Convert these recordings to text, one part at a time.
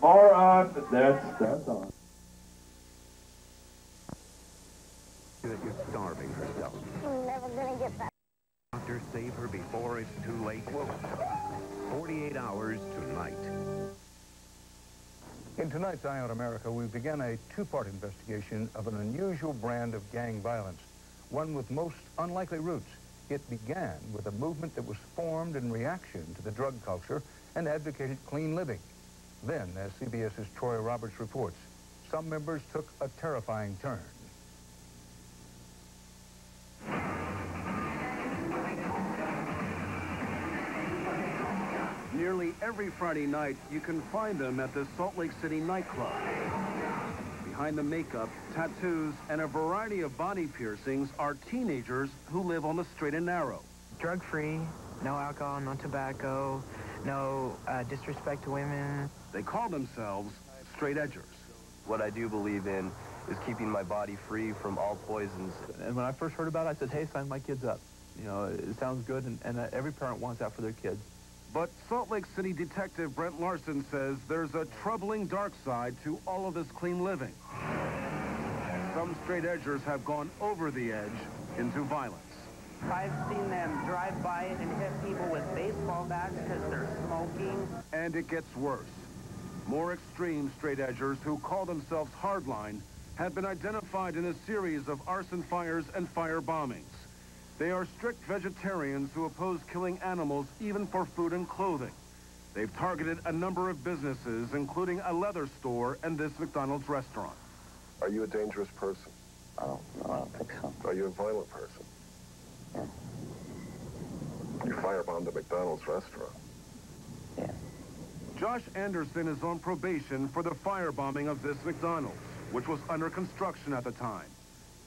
More on. That's on. That you're starving herself. I'm never gonna get that. Doctor, save her before it's too late. 48 hours tonight. In tonight's Eye on America, we began a two-part investigation of an unusual brand of gang violence, one with most unlikely roots. It began with a movement that was formed in reaction to the drug culture and advocated clean living. Then, as CBS's Troy Roberts reports, some members took a terrifying turn. Nearly every Friday night, you can find them at the Salt Lake City nightclub. Behind the makeup, tattoos, and a variety of body piercings are teenagers who live on the straight and narrow. Drug-free, no alcohol, no tobacco, no disrespect to women. They call themselves straight edgers. What I do believe in is keeping my body free from all poisons. And when I first heard about it, I said, hey, sign my kids up. You know, it sounds good, and every parent wants that for their kids. But Salt Lake City Detective Brent Larson says there's a troubling dark side to all of this clean living. Some straight edgers have gone over the edge into violence. I've seen them drive by and hit people with baseball bats because they're smoking. And it gets worse. More extreme straight edgers who call themselves Hardline have been identified in a series of arson fires and fire bombings. They are strict vegetarians who oppose killing animals even for food and clothing. They've targeted a number of businesses, including a leather store and this McDonald's restaurant. Are you a dangerous person? Oh, no, I don't think so. Are you a violent person? Yeah. You firebombed a McDonald's restaurant. Yeah. Josh Anderson is on probation for the firebombing of this McDonald's, which was under construction at the time.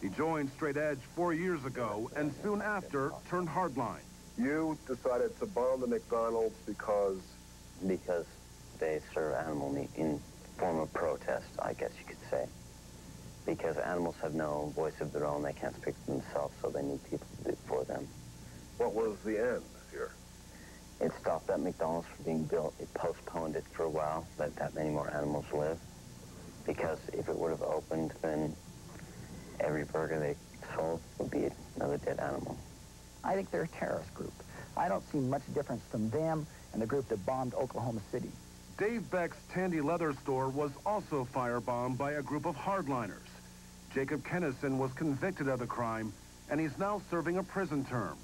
He joined Straight Edge 4 years ago and soon after turned Hardline. You decided to bomb the McDonald's because... Because they serve animal meat in form of protest, I guess you could say. Because animals have no voice of their own, they can't speak for themselves, so they need people to do it for them. What was the end here? It stopped that McDonald's from being built. It postponed it for a while, let that many more animals live. Because if it would have opened, then every burger they sold would be another dead animal. I think they're a terrorist group. I don't see much difference from them and the group that bombed Oklahoma City. Dave Beck's Tandy Leather Store was also firebombed by a group of hardliners. Jacob Kennison was convicted of the crime, and he's now serving a prison term.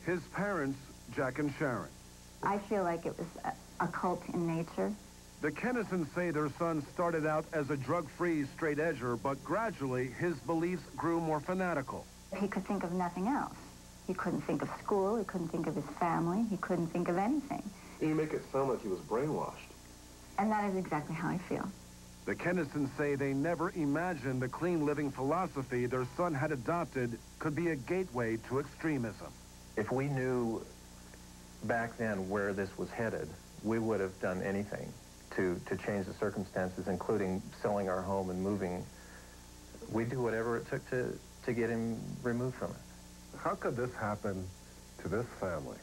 His parents, Jack and Sharon. I feel like it was a cult in nature. The Kennisons say their son started out as a drug-free straight edger, but gradually his beliefs grew more fanatical. He could think of nothing else. He couldn't think of school, he couldn't think of his family, he couldn't think of anything. You make it sound like he was brainwashed. And that is exactly how I feel. The Kennisons say they never imagined the clean living philosophy their son had adopted could be a gateway to extremism. If we knew back then where this was headed, we would have done anything to change the circumstances, including selling our home and moving. We'd do whatever it took to get him removed from it. How could this happen to this family?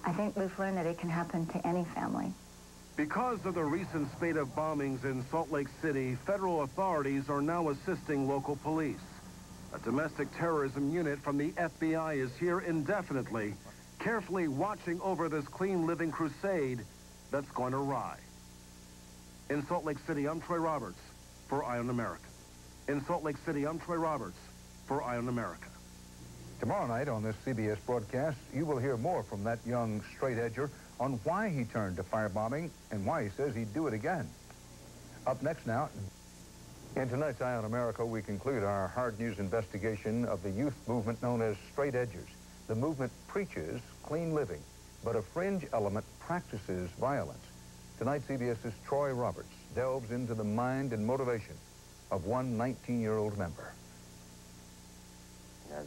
I think we've learned that it can happen to any family. Because of the recent spate of bombings in Salt Lake City, federal authorities are now assisting local police. A domestic terrorism unit from the FBI is here indefinitely, carefully watching over this clean living crusade that's going awry. In Salt Lake City, I'm Troy Roberts for Eye on America. In Salt Lake City, I'm Troy Roberts for Eye on America. Tomorrow night on this CBS broadcast, you will hear more from that young straight edger on why he turned to firebombing and why he says he'd do it again. Up next now, in tonight's Eye on America, we conclude our hard news investigation of the youth movement known as Straight Edgers. The movement preaches clean living, but a fringe element practices violence. Tonight, CBS's Troy Roberts delves into the mind and motivation of one 19-year-old member.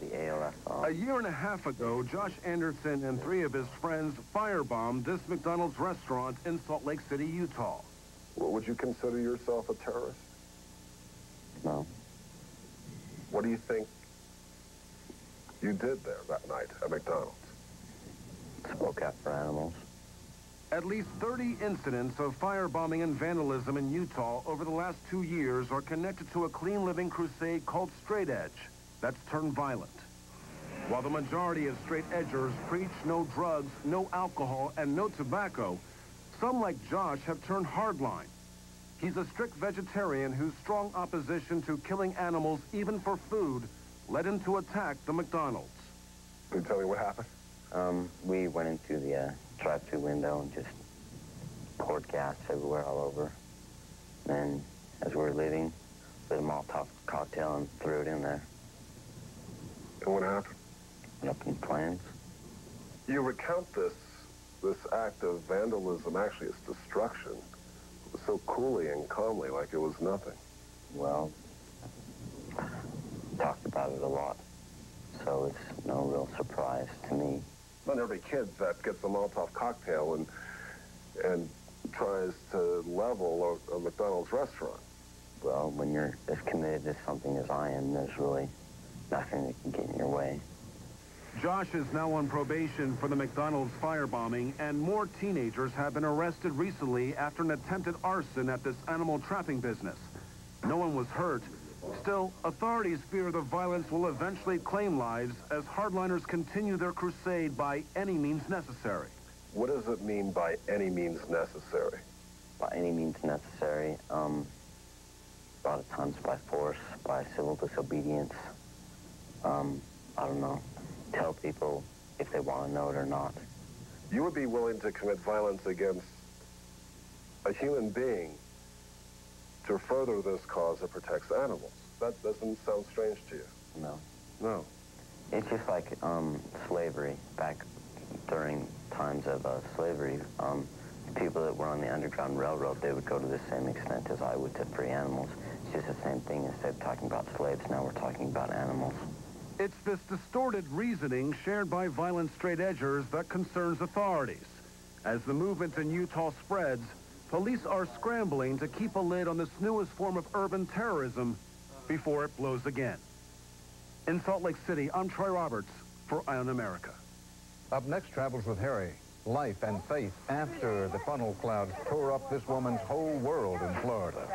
The ALF. A year and a half ago, Josh Anderson and 3 of his friends firebombed this McDonald's restaurant in Salt Lake City, Utah. Well, would you consider yourself a terrorist? No. What do you think you did there that night at McDonald's? Spoke out for animals. At least 30 incidents of firebombing and vandalism in Utah over the last 2 years are connected to a clean living crusade called straight edge that's turned violent. While the majority of straight edgers preach no drugs, no alcohol, and no tobacco, some like Josh have turned hardline. He's a strict vegetarian whose strong opposition to killing animals, even for food, led him to attack the McDonald's. Can you tell me what happened? We went into the drive-thru window and just poured gas everywhere, all over. Then, as we were leaving, lit a Molotov cocktail and threw it in there. And what happened? Up in flames. You recount this act of vandalism, actually it's destruction, so coolly and calmly, like it was nothing. Well, talked about it a lot, so it's no real surprise to me. Not every kid that gets a Molotov cocktail and tries to level a McDonald's restaurant. Well, when you're as committed to something as I am, there's really nothing that can get in your way. Josh is now on probation for the McDonald's firebombing, and more teenagers have been arrested recently after an attempted arson at this animal trapping business. No one was hurt. Still, authorities fear the violence will eventually claim lives as hardliners continue their crusade by any means necessary. What does it mean by any means necessary? By any means necessary, a lot of times by force, by civil disobedience. I don't know. Tell people if they want to know it or not. You would be willing to commit violence against a human being to further this cause that protects animals. That doesn't sound strange to you. No. No. It's just like slavery. Back during times of slavery, people that were on the Underground Railroad, they would go to the same extent as I would to free animals. It's just the same thing. Instead of talking about slaves, now we're talking about animals. It's this distorted reasoning shared by violent straight edgers that concerns authorities. As the movement in Utah spreads, police are scrambling to keep a lid on this newest form of urban terrorism before it blows again. In Salt Lake City, I'm Troy Roberts for Eye on America. Up next, Travels with Harry. Life and faith after the funnel clouds tore up this woman's whole world in Florida.